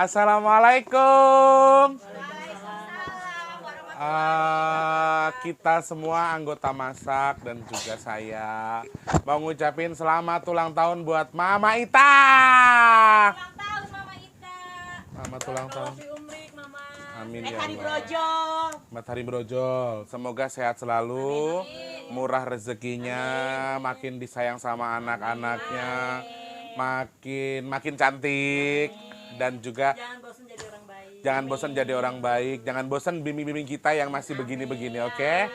Assalamualaikum. Kita semua anggota masak dan juga saya mau ngucapin selamat ulang tahun buat Mama Ita. Ulang tahun Mama Ita. Selamat ulang tahun. Mama. Amin ya Hari Allah. brojol. Matahari brojol. Semoga sehat selalu, Amin. murah rezekinya, makin disayang sama anak-anaknya, makin cantik dan juga Jangan bosan jadi orang baik. jangan bosan jadi orang baik, jangan bosan bimbing-bimbing kita yang masih begini-begini, oke?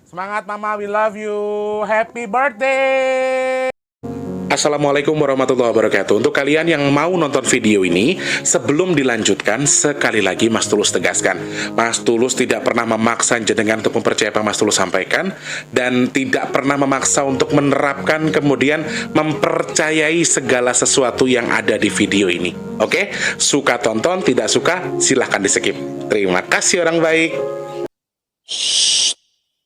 Semangat Mama, we love you. Happy birthday. Assalamualaikum warahmatullahi wabarakatuh. Untuk kalian yang mau nonton video ini, sebelum dilanjutkan, sekali lagi Mas Tulus tegaskan, Mas Tulus tidak pernah memaksa jenengan untuk mempercayai apa Mas Tulus sampaikan, dan tidak pernah memaksa untuk menerapkan kemudian mempercayai segala sesuatu yang ada di video ini. Oke? Suka tonton, tidak suka silahkan di skip. Terima kasih orang baik.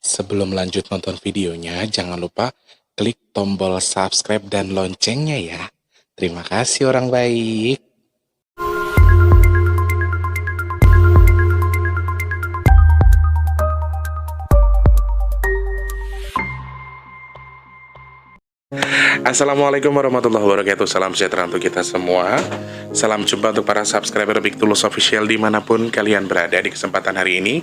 Sebelum lanjut nonton videonya, jangan lupa klik tombol subscribe dan loncengnya ya. Terima kasih orang baik. Assalamualaikum warahmatullahi wabarakatuh. Salam sejahtera untuk kita semua. Salam jumpa untuk para subscriber Big Tulus Official dimanapun kalian berada. Di kesempatan hari ini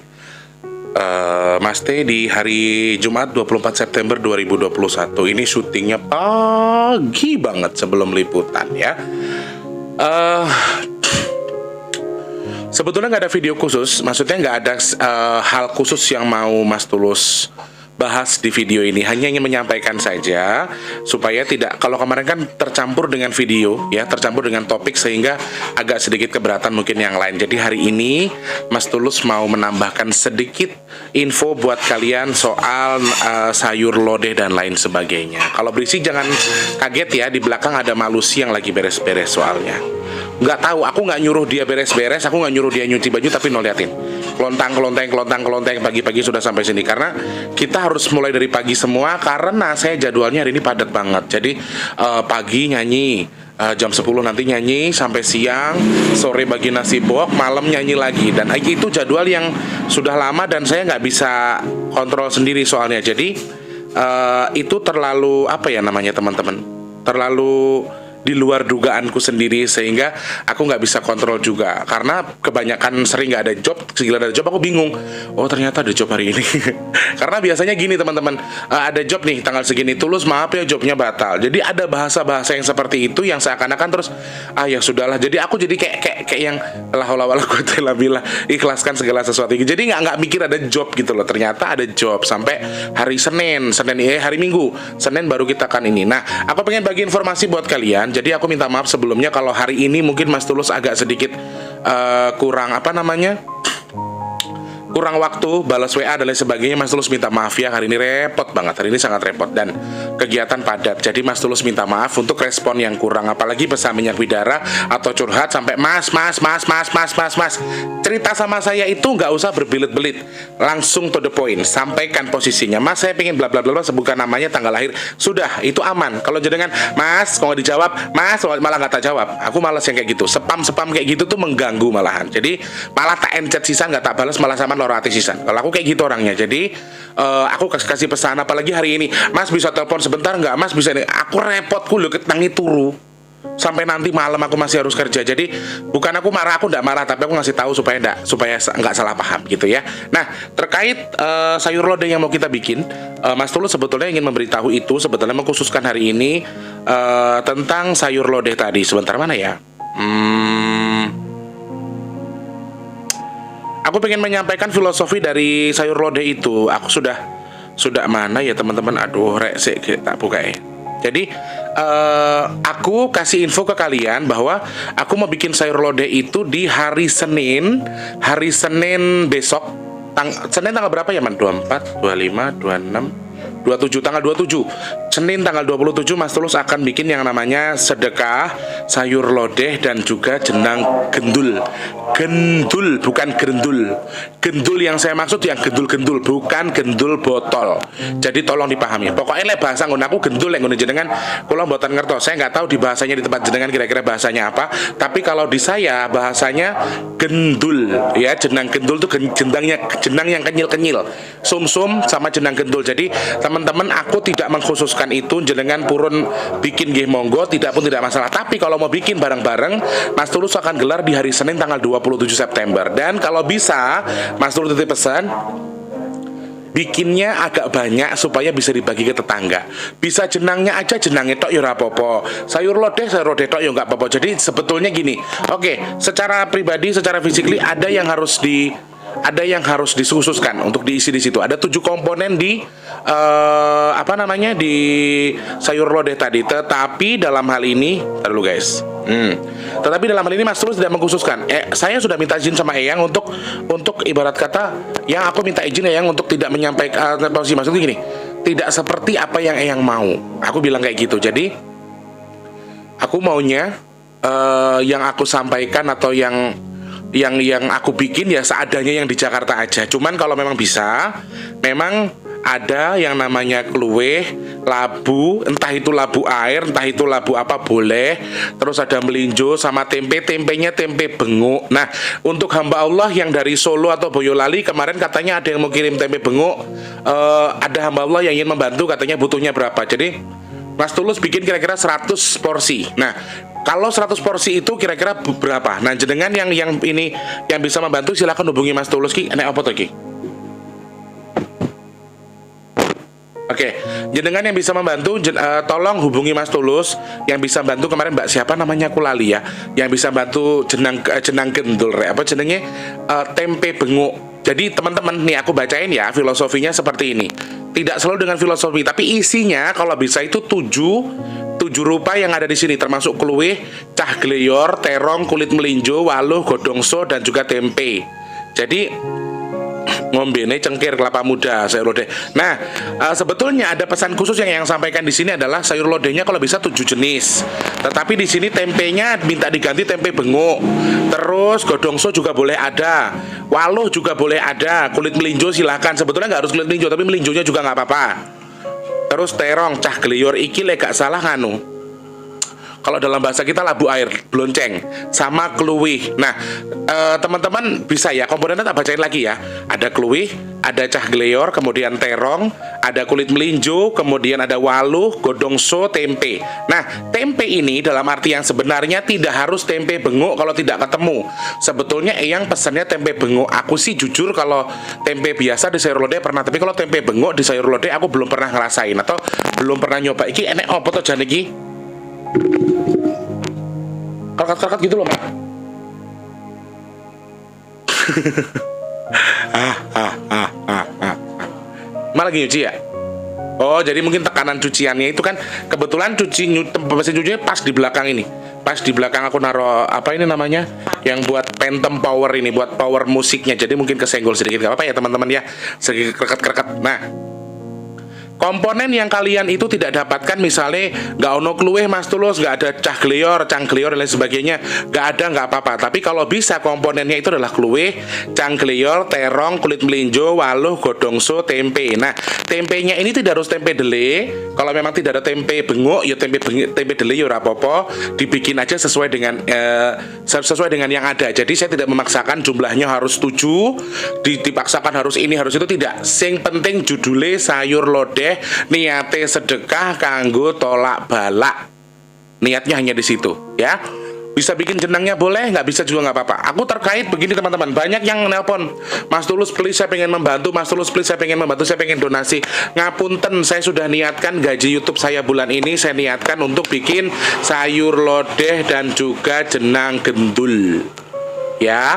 Mas T di hari Jumat 24 September 2021 ini syutingnya pagi banget sebelum liputan ya. Sebetulnya nggak ada video khusus, maksudnya nggak ada hal khusus yang mau Mas Tulus bahas di video ini, hanya ingin menyampaikan saja supaya tidak, kalau kemarin kan tercampur dengan video ya, tercampur dengan topik sehingga agak sedikit keberatan mungkin yang lain. Jadi hari ini Mas Tulus mau menambahkan sedikit info buat kalian soal sayur lodeh dan lain sebagainya. Kalau berisik jangan kaget ya, di belakang ada Malusi yang lagi beres-beres soalnya. Nggak tahu, aku nggak nyuruh dia beres-beres, aku nggak nyuruh dia nyuci baju, tapi no liatin kelontang pagi-pagi sudah sampai sini karena kita harus mulai dari pagi semua karena saya jadwalnya hari ini padat banget. Jadi pagi nyanyi, jam 10 nanti nyanyi sampai siang, sore bagi nasi box, malam nyanyi lagi, dan itu jadwal yang sudah lama dan saya nggak bisa kontrol sendiri soalnya. Jadi itu terlalu apa ya namanya teman-teman, terlalu di luar dugaanku sendiri sehingga aku nggak bisa kontrol juga karena kebanyakan sering nggak ada job, segala ada job aku bingung, oh ternyata ada job hari ini. Karena biasanya gini teman-teman, ada job nih tanggal segini, Tulus maaf ya jobnya batal. Jadi ada bahasa-bahasa yang seperti itu yang seakan-akan terus ya sudahlah, jadi aku jadi kayak yang la haula wala quwata illa billah, ikhlaskan segala sesuatu. Jadi nggak mikir ada job gitu loh, ternyata ada job sampai hari hari Minggu, Senin baru kita kan ini. Nah, aku pengen bagi informasi buat kalian. Jadi aku minta maaf sebelumnya kalau hari ini mungkin Mas Tulus agak sedikit kurang kurang waktu balas WA dan lain sebagainya. Mas Tulus minta maaf ya, hari ini repot banget, hari ini sangat repot dan kegiatan padat. Jadi Mas Tulus minta maaf untuk respon yang kurang, apalagi pesan minyak bidara atau curhat sampai mas cerita sama saya itu nggak usah berbelit-belit, langsung to the point, sampaikan posisinya. Mas saya pengen bla bla bla, sebutkan namanya, tanggal lahir, sudah itu aman. Kalau jenengan mas kalau nggak dijawab, mas malah nggak tak jawab, aku malas yang kayak gitu, spam kayak gitu tuh mengganggu malahan. Jadi malah tak encet sisan, nggak tak balas, malah sama lorati sisan. Kalau aku kayak gitu orangnya. Jadi aku kasih pesan, apalagi hari ini, mas bisa telepon sebentar nggak, mas bisa ini, aku repotku loh ketangi turu sampai nanti malam aku masih harus kerja. Jadi bukan aku marah, aku nggak marah, tapi aku ngasih tahu supaya nggak salah paham gitu ya. Nah, terkait sayur lodeh yang mau kita bikin, Mas Tulus sebetulnya ingin memberitahu itu, sebetulnya mengkhususkan hari ini tentang sayur lodeh tadi. Sebentar, mana ya? Aku pengen menyampaikan filosofi dari sayur lodeh itu. Aku sudah mana ya teman-teman? Aduh, tak buka ya. Jadi aku kasih info ke kalian bahwa aku mau bikin sayur lodeh itu di hari Senin besok. Senin tanggal berapa ya man? 24, 25, 26, 27, tanggal 27 Senin tanggal 27 Mas Tulus akan bikin yang namanya sedekah sayur lodeh dan juga jenang gendul. Gendul, bukan gendul. Gendul yang saya maksud yang gendul-gendul, bukan gendul botol. Jadi tolong dipahami. Pokoknya bahasa nggon aku gendul yang nggon jenengan kula mboten ngertos. Saya nggak tahu di bahasanya di tempat jenengan kira-kira bahasanya apa, tapi kalau di saya bahasanya gendul ya. Jenang gendul tuh jenang yang kenyil-kenyil. Sum-sum sama jenang gendul. Jadi teman-teman, aku tidak mengkhususkan itu, jenengan purun bikin nggih monggo, tidak pun tidak masalah. Tapi kalau mau bikin bareng-bareng, Mas Tulus akan gelar di hari Senin tanggal 27 September. Dan kalau bisa, Mas Tulus titip pesan bikinnya agak banyak supaya bisa dibagi ke tetangga. Bisa jenangnya aja, jenangnya tok ya ora apa-apa. Sayur lodeh tok ya nggak apa-apa. Jadi sebetulnya gini, oke, secara pribadi, secara physically ada yang harus dikhususkan untuk diisi di situ. Ada 7 komponen di di sayur lodeh tadi. Tetapi dalam hal ini, ntar dulu guys. Tetapi dalam hal ini Mas Tulus tidak mengkhususkan. Saya sudah minta izin sama Eyang untuk ibarat kata, yang aku minta izin Eyang untuk tidak menyampaikan posisi maksudnya gini, tidak seperti apa yang Eyang mau. Aku bilang kayak gitu. Jadi aku maunya yang aku sampaikan atau yang aku bikin ya seadanya yang di Jakarta aja. Cuman kalau memang bisa, memang ada yang namanya kluweh, labu, entah itu labu air, entah itu labu apa boleh. Terus ada melinjo sama tempenya tempe benguk. Nah, untuk hamba Allah yang dari Solo atau Boyolali kemarin katanya ada yang mau kirim tempe benguk. Ada hamba Allah yang ingin membantu, katanya butuhnya berapa. Jadi Mas Tulus bikin kira-kira 100 porsi. Nah, kalau 100 porsi itu kira-kira berapa? Nah, jenengan yang ini yang bisa membantu silakan hubungi Mas Tulus ki. Enek apa to ki? Oke, jenengan yang bisa membantu tolong hubungi Mas Tulus. Yang bisa bantu kemarin Mbak siapa namanya aku lali ya. Yang bisa bantu jenang gendul apa jenenge tempe benguk. Jadi teman-teman nih aku bacain ya filosofinya seperti ini. Tidak selalu dengan filosofi, tapi isinya kalau bisa itu 7 rupa yang ada di sini, termasuk kluweh, cah gleyor, terong, kulit melinjo, waluh, godongso dan juga tempe. Jadi ngombene cengkir kelapa muda sayur lodeh. Nah, sebetulnya ada pesan khusus yang sampaikan di sini adalah sayur lodehnya kalau bisa 7 jenis. Tetapi di sini tempenya minta diganti tempe benguk. Terus godongso juga boleh ada. Waluh juga boleh ada. Kulit melinjo silahkan. Sebetulnya nggak harus kulit melinjo, tapi melinjonya juga nggak apa-apa. Terus terong, cah geliyor iki lek gak salah nganu. Kalau dalam bahasa kita labu air, blonceng, sama kluwih. Nah, teman-teman bisa ya, komponennya tak bacain lagi ya. Ada kluwih, ada cah gleyor, kemudian terong, ada kulit melinjo, kemudian ada waluh, godongso, tempe. Nah, tempe ini dalam arti yang sebenarnya tidak harus tempe benguk kalau tidak ketemu. Sebetulnya Eyang pesannya tempe benguk. Aku sih jujur kalau tempe biasa di sayur lodeh pernah, tapi kalau tempe benguk di sayur lodeh aku belum pernah ngerasain atau belum pernah nyoba. Iki enek opo to jan iki? Karkat-karkat gitu loh, Mak. Malah lagi nyuci ya? Oh, jadi mungkin tekanan cuciannya itu kan kebetulan mesin cucinya pas di belakang ini. Pas di belakang aku naro apa ini namanya? Yang buat Phantom Power ini, buat power musiknya. Jadi mungkin kesenggol sedikit, gak apa-apa ya teman-teman ya. Sedikit kereket-kereket. Nah, komponen yang kalian itu tidak dapatkan, misalnya nggak ono kluweh Mas Tulus, nggak ada cah gleyor, cang gleyor dan lain sebagainya, nggak ada nggak apa-apa. Tapi kalau bisa komponennya itu adalah kluweh, cang gleyor, terong, kulit melinjo, waluh, godongso, tempe. Nah, tempenya ini tidak harus tempe dele. Kalau memang tidak ada tempe benguk, ya tempe dele ya apa-apa, dibikin aja sesuai dengan yang ada. Jadi saya tidak memaksakan jumlahnya harus 7, dipaksakan harus ini harus itu, tidak. Sing penting judulnya sayur lodeh, niate sedekah kanggo tolak balak. Niatnya hanya di situ ya. Bisa bikin jenangnya boleh, nggak bisa juga nggak apa-apa. Aku terkait begini teman-teman, banyak yang nelpon, Mas Tulus please saya pengen membantu, Mas Tulus please saya pengen membantu, saya pengen donasi. Ngapunten, saya sudah niatkan gaji YouTube saya bulan ini, saya niatkan untuk bikin sayur lodeh dan juga jenang gendul ya.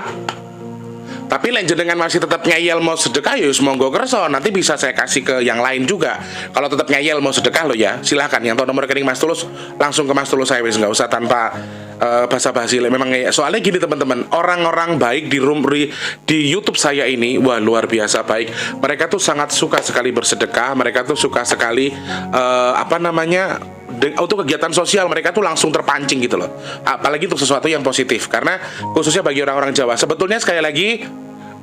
Tapi lain jenengan masih tetap ngeyel mau sedekah ya monggo kerso, nanti bisa saya kasih ke yang lain juga. Kalau tetap ngeyel mau sedekah lo ya, silahkan. Yang tahu nomor rekening Mas Tulus langsung ke Mas Tulus saya wis, nggak usah tanpa basa-basi. Memang soalnya gini teman-teman, orang-orang baik di YouTube saya ini, wah luar biasa baik. Mereka tuh sangat suka sekali bersedekah, mereka tuh suka sekali untuk kegiatan sosial, mereka tuh langsung terpancing gitu loh. Apalagi untuk sesuatu yang positif, karena khususnya bagi orang-orang Jawa. Sebetulnya sekali lagi,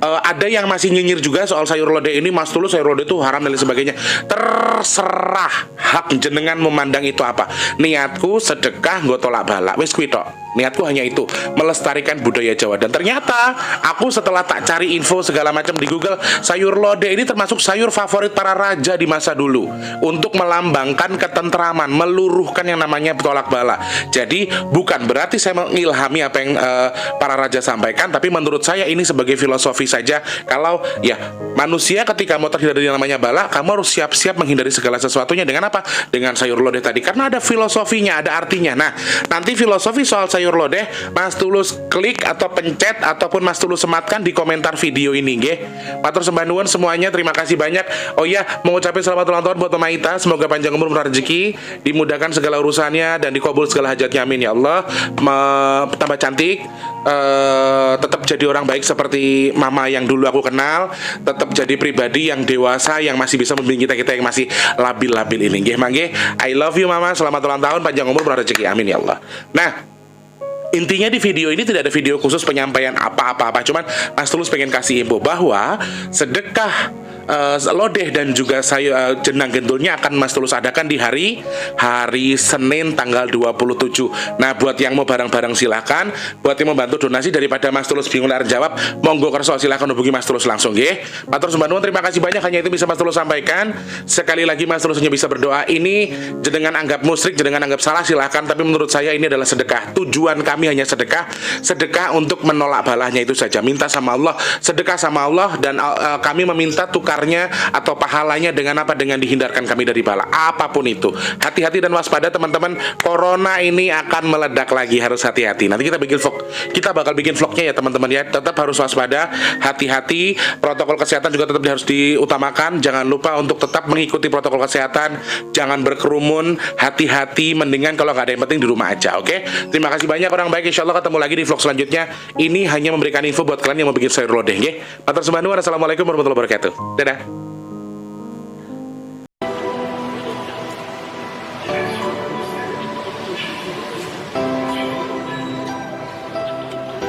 ada yang masih nyinyir juga soal sayur lodeh ini, Mas Tulus sayur lodeh itu haram dan lain sebagainya. Terserah, hak jenengan memandang itu apa. Niatku sedekah nggo tolak balak, wis kuwi tok. Niatku hanya itu, melestarikan budaya Jawa. Dan ternyata aku setelah tak cari info segala macam di Google, sayur lodeh ini termasuk sayur favorit para raja di masa dulu, untuk melambangkan ketentraman, meluruhkan yang namanya tolak bala. Jadi bukan berarti saya mengilhami apa yang para raja sampaikan, tapi menurut saya ini sebagai filosofi saja. Kalau ya manusia ketika mau terhindar dari yang namanya bala, kamu harus siap-siap menghindari segala sesuatunya dengan apa? Dengan sayur lodeh tadi, karena ada filosofinya, ada artinya. Nah, nanti filosofi soal sayur lodeh Mas Tulus klik atau pencet ataupun Mas Tulus sematkan di komentar video ini nggih. Matur sembah nuwun semuanya, terima kasih banyak. Oh iya, mengucapkan selamat ulang tahun buat Mama Ita, semoga panjang umur murah rezeki, dimudahkan segala urusannya dan dikabul segala hajatnya, amin ya Allah. Tambah cantik, tetap jadi orang baik seperti Mama yang dulu aku kenal, tetap jadi pribadi yang dewasa yang masih bisa membimbing kita yang masih labil-labil ini nggih. Mangge, I love you Mama, selamat ulang tahun, panjang umur murah rezeki, amin ya Allah. Nah, intinya di video ini tidak ada video khusus penyampaian apa-apa, cuman Mas Tulus pengen kasih info bahwa sedekah lodeh dan juga jenang gendulnya akan Mas Tulus adakan di hari Senin tanggal 27. Nah, buat yang mau bareng-bareng silahkan, buat yang mau bantu donasi daripada Mas Tulus bingung lar jawab, monggo kerso silahkan hubungi Mas Tulus langsung nggih. Matur sembah nuwun, terima kasih banyak, hanya itu bisa Mas Tulus sampaikan. Sekali lagi Mas Tulus hanya bisa berdoa. Ini jenengan anggap musyrik, jenengan anggap salah silahkan, tapi menurut saya ini adalah sedekah. Tujuan kami hanya sedekah untuk menolak balahnya itu saja. Minta sama Allah, sedekah sama Allah, dan kami meminta tukarnya atau pahalanya dengan apa? Dengan dihindarkan kami dari bala apapun itu. Hati-hati dan waspada teman-teman, corona ini akan meledak lagi, harus hati-hati. Nanti kita bakal bikin vlognya ya teman-teman ya. Tetap harus waspada, hati-hati, protokol kesehatan juga tetap harus diutamakan. Jangan lupa untuk tetap mengikuti protokol kesehatan, jangan berkerumun, hati-hati, mendingan kalau nggak ada yang penting di rumah aja, oke? Terima kasih banyak orang baik, insya Allah ketemu lagi di vlog selanjutnya. Ini hanya memberikan info buat kalian yang mau bikin sayur lodeh, nggih. Matur sembah nuwun, assalamualaikum warahmatullahi wabarakatuh. Dadah.